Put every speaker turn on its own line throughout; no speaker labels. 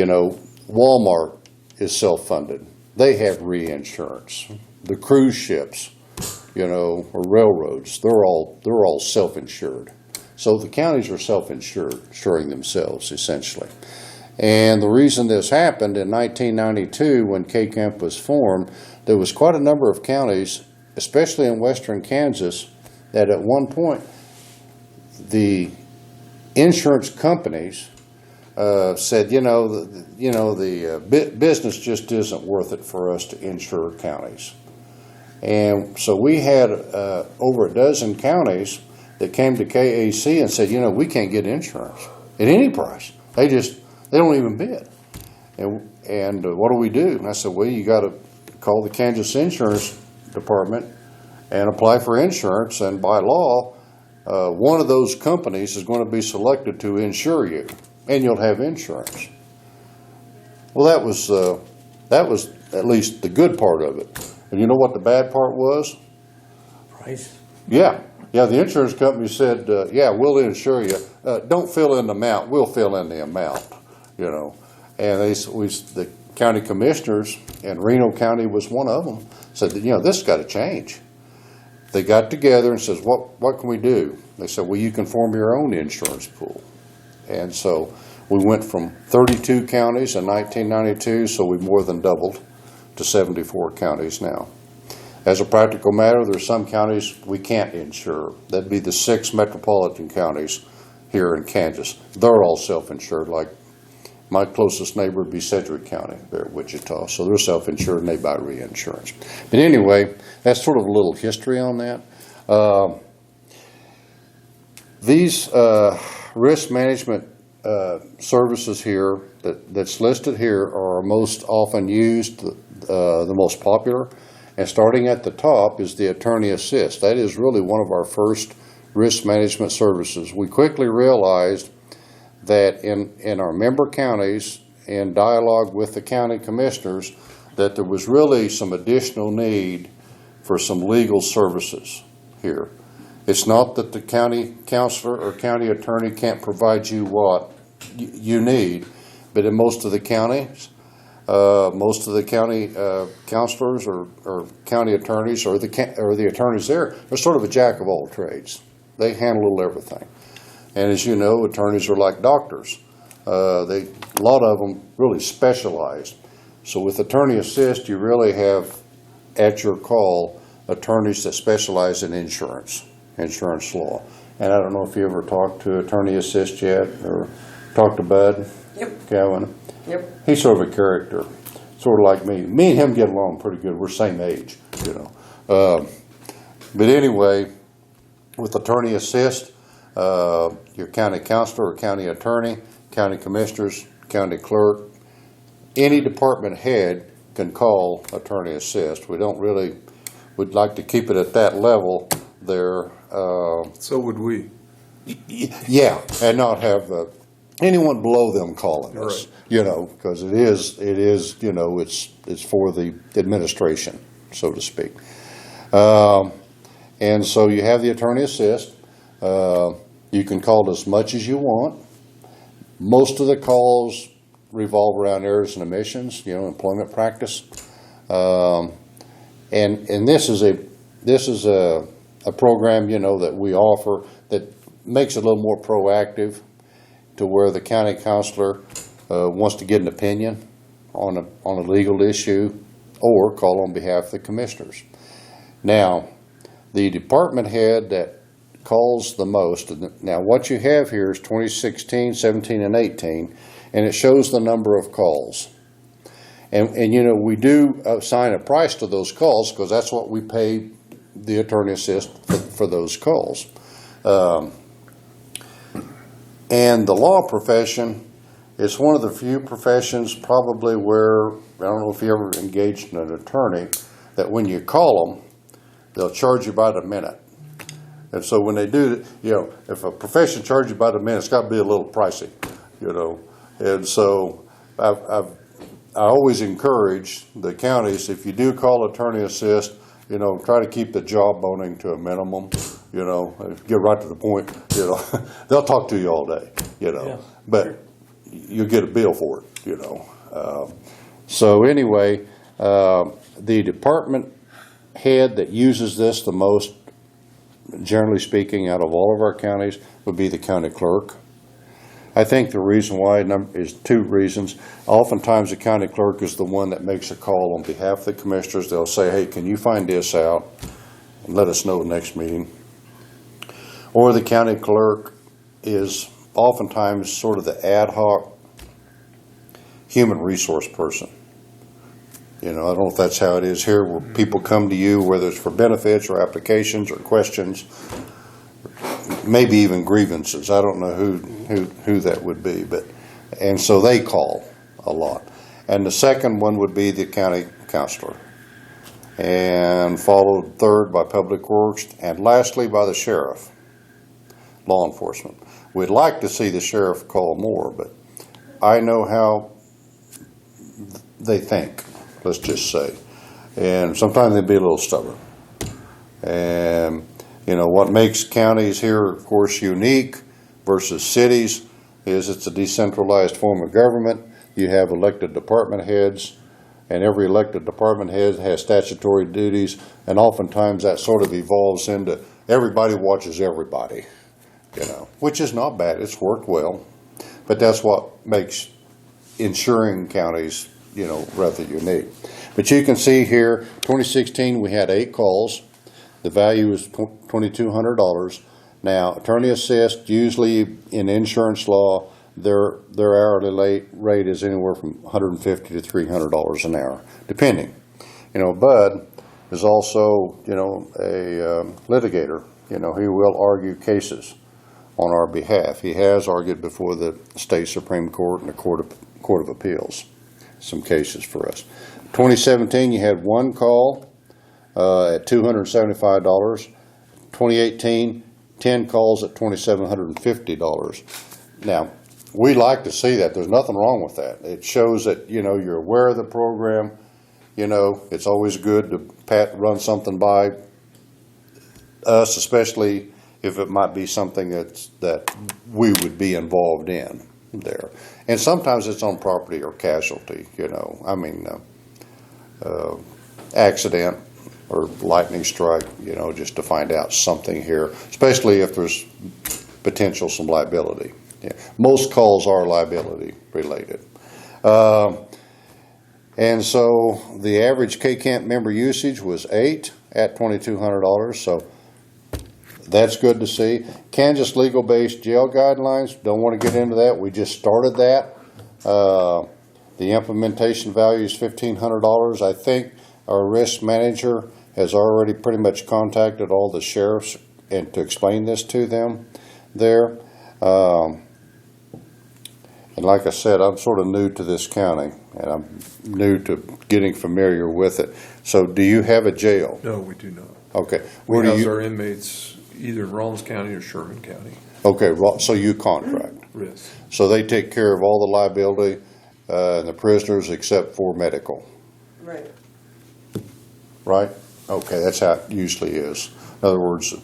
You know, Walmart is self-funded. They have reinsurance. The cruise ships, you know, or railroads, they're all self-insured. So the counties are insuring themselves, essentially. And the reason this happened in 1992, when KCAMP was formed, there was quite a number of counties, especially in western Kansas, that at one point the insurance companies said, the business just isn't worth it for us to insure counties. And so we had over a dozen counties that came to KAC and said, we can't get insurance at any price. They don't even bid. And what do we do? And I said, well, you got to call the Kansas Insurance Department and apply for insurance. And by law, one of those companies is going to be selected to insure you, and you'll have insurance. Well, that was at least the good part of it. And you know what the bad part was?
Price.
Yeah, the insurance company said, we'll insure you. Don't fill in the amount, we'll fill in the amount, And the county commissioners, and Reno County was one of them, said that, this has got to change. They got together and says, what can we do? They said, well, you can form your own insurance pool. And so we went from 32 counties in 1992, so we more than doubled to 74 counties now. As a practical matter, there's some counties we can't insure. That'd be the 6 metropolitan counties here in Kansas. They're all self-insured. Like my closest neighbor would be Sedgwick County there at Wichita. So they're self-insured and they buy reinsurance. But anyway, that's sort of a little history on that. These risk management services here that's listed here are most often used, the most popular. And starting at the top is the Attorney Assist. That is really one of our first risk management services. We quickly realized that in our member counties, in dialogue with the county commissioners, that there was really some additional need for some legal services here. It's not that the county counselor or county attorney can't provide you what you need, but in most of the counties, county counselors or county attorneys or the attorneys there are sort of a jack of all trades. They handle a little everything. And as you know, attorneys are like doctors. A lot of them really specialize. So with Attorney Assist, you really have at your call attorneys that specialize in insurance law. And I don't know if you ever talked to Attorney Assist yet or talked to Bud Cowan.
Yep.
He's sort of a character, sort of like me. Me and him get along pretty good. We're same age, But anyway, with Attorney Assist, your county counselor or county attorney, county commissioners, county clerk, any department head can call Attorney Assist. We'd like to keep it at that level there.
So would we.
Yeah, and not have anyone below them calling us,
right.
Because it is, it's for the administration, so to speak. And so you have the Attorney Assist. You can call as much as you want. Most of the calls revolve around errors and omissions, employment practice. And this is a program, that we offer that makes it a little more proactive, to where the county counselor wants to get an opinion on a legal issue or call on behalf of the commissioners. Now, the department head that calls the most, now what you have here is 2016, 17, and 18, and it shows the number of calls. And we do assign a price to those calls because that's what we pay the Attorney Assist for those calls. And the law profession is one of the few professions probably where, I don't know if you ever engaged an attorney, that when you call them, they'll charge you by the minute. And so when they do, if a profession charges you by the minute, it's got to be a little pricey, And so I always encourage the counties, if you do call Attorney Assist, try to keep the jawboning to a minimum, get right to the point, they'll talk to you all day,
Yeah.
But, you'll get a bill for it, So anyway, the department head that uses this the most, generally speaking, out of all of our counties, would be the county clerk. I think the reason why is two reasons. Oftentimes, the county clerk is the one that makes a call on behalf of the commissioners. They'll say, hey, can you find this out and let us know next meeting? Or the county clerk is oftentimes sort of the ad hoc human resource person. I don't know if that's how it is here, where people come to you, whether it's for benefits or applications or questions, maybe even grievances. I don't know who that would be, and so they call a lot. And the second one would be the county counselor, and followed third by Public Works, and lastly by the sheriff, law enforcement. We'd like to see the sheriff call more, but I know how they think, let's just say. And sometimes they'd be a little stubborn. And, what makes counties here, of course, unique versus cities is it's a decentralized form of government. You have elected department heads, and every elected department head has statutory duties, and oftentimes that sort of evolves into everybody watches everybody, which is not bad. It's worked well. But that's what makes insuring counties rather unique. But you can see here, 2016, we had 8 calls. The value was $2,200. Now, attorney assist, usually in insurance law, their hourly rate is anywhere from $150 to $300 an hour, depending. Bud is also, a litigator. He will argue cases on our behalf. He has argued before the state Supreme Court and the Court of Appeals some cases for us. 2017, you had 1 call at $275. 2018, 10 calls at $2,750. Now, we like to see that. There's nothing wrong with that. It shows that, you're aware of the program. It's always good to run something by us, especially if it might be something that we would be involved in there. And sometimes it's on property or casualty, accident or lightning strike, just to find out something here, especially if there's potential some liability. Yeah. Most calls are liability related. And so the average K-Camp member usage was 8 at $2,200, so that's good to see. Kansas legal-based jail guidelines, don't want to get into that. We just started that. The implementation value is $1,500. I think our risk manager has already pretty much contacted all the sheriffs and to explain this to them there. And like I said, I'm sort of new to this county, and I'm new to getting familiar with it. So do you have a jail?
No, we do not.
Okay.
We house our inmates either in Rollins County or Sherman County.
Okay, so you contract.
Risk.
So they take care of all the liability and the prisoners except for medical.
Right.
Right? Okay, that's how it usually is. In other words,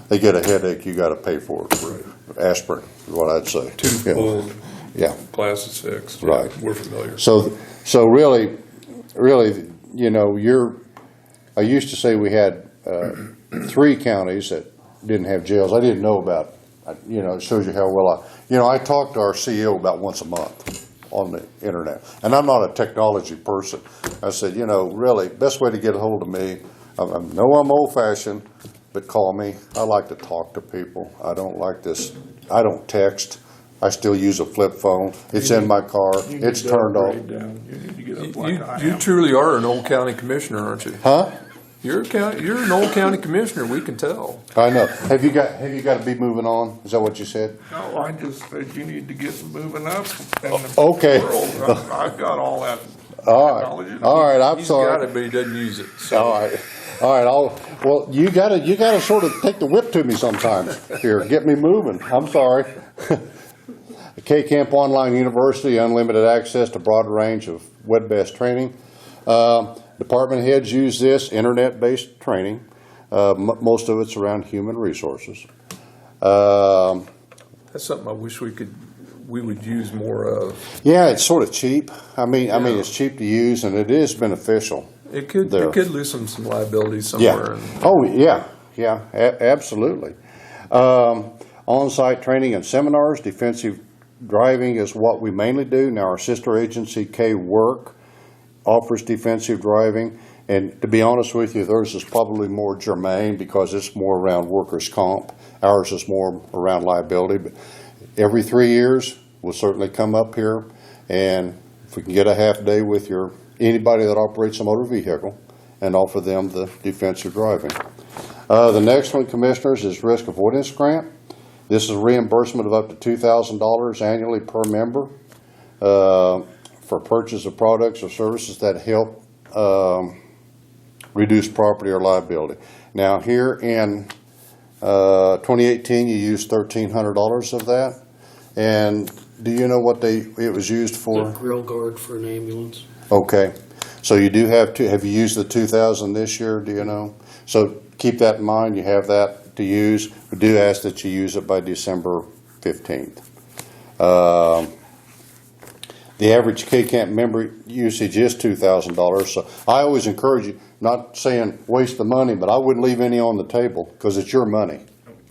they get a headache, you got to pay for it.
Right.
Aspirin is what I'd say.
Tooth pulled.
Yeah.
Glasses fixed.
Right.
We're familiar.
So really, I used to say we had 3 counties that didn't have jails. I didn't know about, it shows you how well I talk to our CEO about once a month on the internet. And I'm not a technology person. I said, really, best way to get a hold of me, I know I'm old-fashioned, but call me. I like to talk to people. I don't like this. I don't text. I still use a flip phone. It's in my car. It's turned off.
You need to get up like I am. You truly are an old county commissioner, aren't you?
Huh?
You're an old county commissioner. We can tell.
I know. Have you got to be moving on? Is that what you said?
No, I just said you need to get moving up in the
Okay.
world. I've got all that
All
technology.
right. All right. I'm
He's
sorry.
got it, but he doesn't use it. So.
All right. All right. Well, you gotta sort of take the whip to me sometimes. Here, get me moving. I'm sorry. K-Camp Online University, unlimited access to broad range of web-based training. Department heads use this internet-based training. Most of it's around human resources.
That's something I wish we could we would use more of.
Yeah, it's sort of cheap. I mean, it's cheap to use, and it is beneficial.
It could loosen some liability
Yeah.
somewhere.
Oh, yeah, absolutely. On-site training and seminars, defensive driving is what we mainly do. Now, our sister agency, K-Work, offers defensive driving. And to be honest with you, theirs is probably more germane because it's more around workers' comp. Ours is more around liability. But every 3 years, we'll certainly come up here, and if we can get a half day with anybody that operates a motor vehicle and offer them the defensive driving. The next one, Commissioners, is risk avoidance grant. This is reimbursement of up to $2,000 annually per member for purchase of products or services that help reduce property or liability. Now, here in 2018, you used $1,300 of that. And do you know what it was used for?
A grill guard for an ambulance.
Okay. So you do have you used the 2,000 this year, do you know? So keep that in mind, you have that to use. We do ask that you use it by December 15th. The average K-Camp member usage is $2,000. So I always encourage you, not saying waste the money, but I wouldn't leave any on the table because it's your money.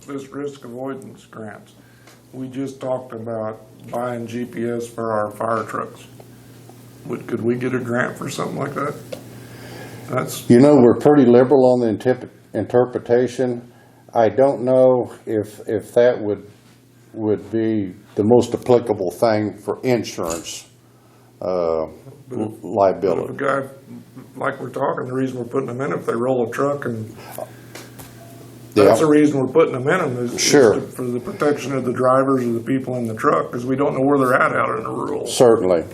This risk avoidance grants, we just talked about buying GPS for our fire trucks. Could we get a grant for something like that?
You know, we're pretty liberal on the interpretation. I don't know if that would be the most applicable thing for insurance liability.
But if a guy, like we're talking, the reason we're putting them in, if they roll a truck and that's the reason we're putting them in them is for the protection of the drivers or the people in the truck, because we don't know where they're at out in the rural.
Certainly.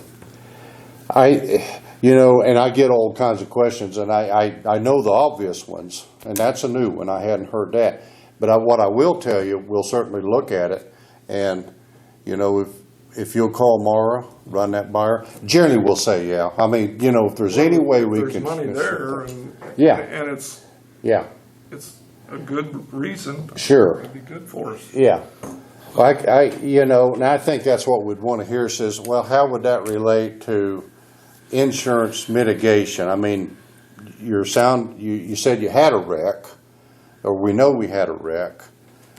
And I get all kinds of questions, and I know the obvious ones, and that's a new one. I hadn't heard that. But what I will tell you, we'll certainly look at it, and, if you'll call Mara, run that by her, Jeremy will say, yeah. I mean, if there's any way we can.
There's money there, and it's a good reason.
Sure.
It'd be good for us.
Yeah. And I think that's what we'd want to hear says, well, how would that relate to insurance mitigation? I mean, you said you had a wreck, or we know we had a wreck,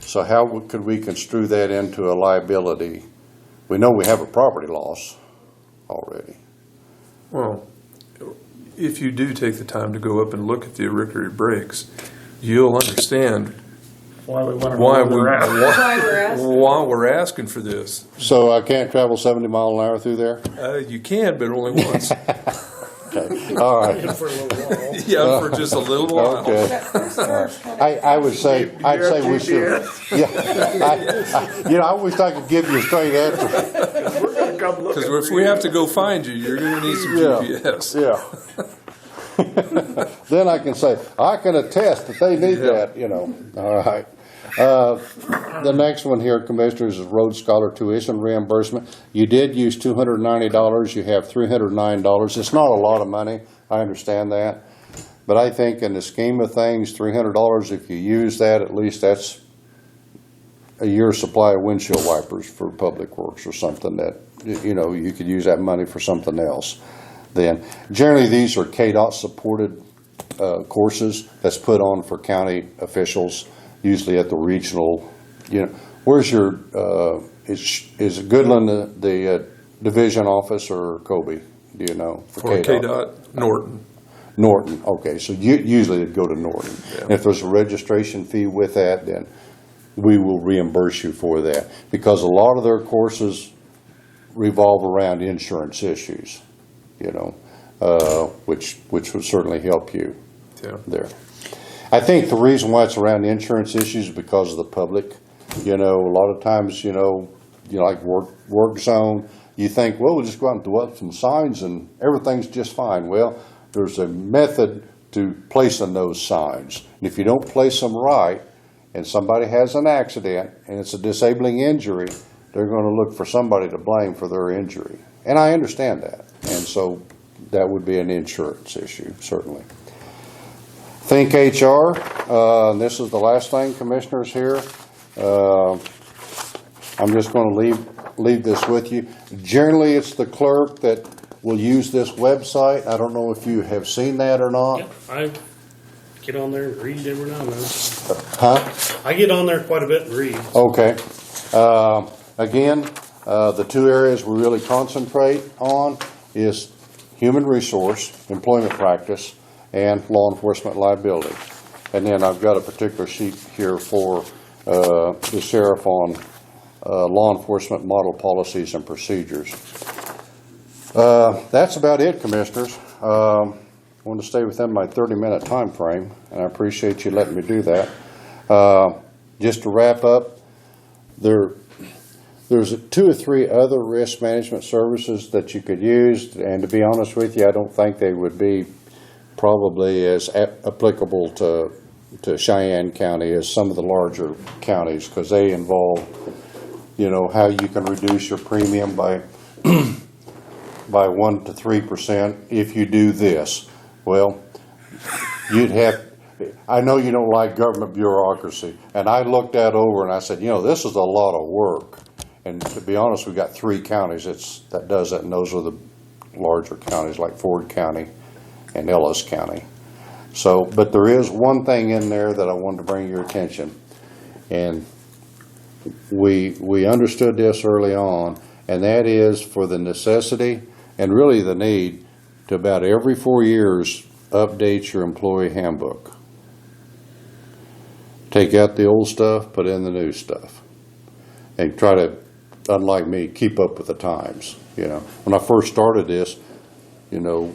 so how could we construe that into a liability? We know we have a property loss already.
Well, if you do take the time to go up and look at the Rickery brakes, you'll understand why we're asking for this.
So I can't travel 70 miles an hour through there?
You can, but only once.
Okay. All right.
For a little while.
Yeah, for just a little while.
Okay. I'd say we should. Yeah. I wish I could give you a straight answer.
Because if we have to go find you, you're going to need some GPS.
Yeah. Then I can say, I can attest that they need that, All right. The next one here, Commissioners, is Road Scholar Tuition Reimbursement. You did use $290. You have $309. It's not a lot of money. I understand that. But I think in the scheme of things, $300, if you use that, at least that's a year's supply of windshield wipers for Public Works or something that, you could use that money for something else. Then, generally, these are KDOT-supported courses that's put on for county officials, usually at the regional. Where's your? Is Goodland the division office or Kobe? Do you know
for KDOT? Norton.
Norton. Okay, so usually it'd go to Norton. Yeah. And if there's a registration fee with that, then we will reimburse you for that because a lot of their courses revolve around insurance issues. Which would certainly help you there. I think the reason why it's around insurance issues is because of the public. A lot of times, like work zone, you think, well, we'll just go out and throw up some signs and everything's just fine. Well, there's a method to placing those signs. And if you don't place them right and somebody has an accident and it's a disabling injury, they're going to look for somebody to blame for their injury. And I understand that. And so that would be an insurance issue, certainly. Think HR. This is the last thing, Commissioners, here. I'm just going to leave leave this with you. Generally, it's the clerk that will use this website. I don't know if you have seen that or not.
Yep, I get on there and read every now and then.
Huh?
I get on there quite a bit and read.
Okay. Again, the two areas we really concentrate on is human resource, employment practice, and law enforcement liability. And then I've got a particular sheet here for the sheriff on law enforcement model policies and procedures. That's about it, Commissioners. I want to stay within my 30-minute time frame, and I appreciate you letting me do that. Just to wrap up, there's 2 or 3 other risk management services that you could use, and to be honest with you, I don't think they would be probably as applicable to Cheyenne County as some of the larger counties, because they involve, you know, how you can reduce your premium by 1 to 3% if you do this. Well, you'd have, I know you don't like government bureaucracy, and I looked that over and I said, you know, this is a lot of work. And to be honest, we've got 3 counties that does that, and those are the larger counties like Ford County and Ellis County. So, but there is one thing in there that I wanted to bring your attention, and we understood this early on, and that is for the necessity and really the need to about every 4 years update your employee handbook. Take out the old stuff, put in the new stuff, and try to, unlike me, keep up with the times. You know, when I first started this, you know,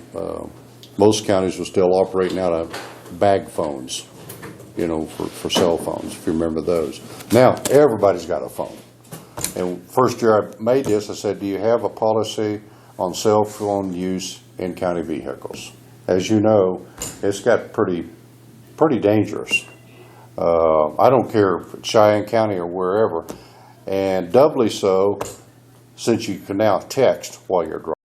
most counties were still operating out of bag phones, you know, for cell phones, if you remember those. Now, everybody's got a phone. And first year I made this, I said, do you have a policy on cell phone use in county vehicles? As you know, it's got pretty dangerous. I don't care if it's Cheyenne County or wherever, and doubly so since you can now text while you're driving.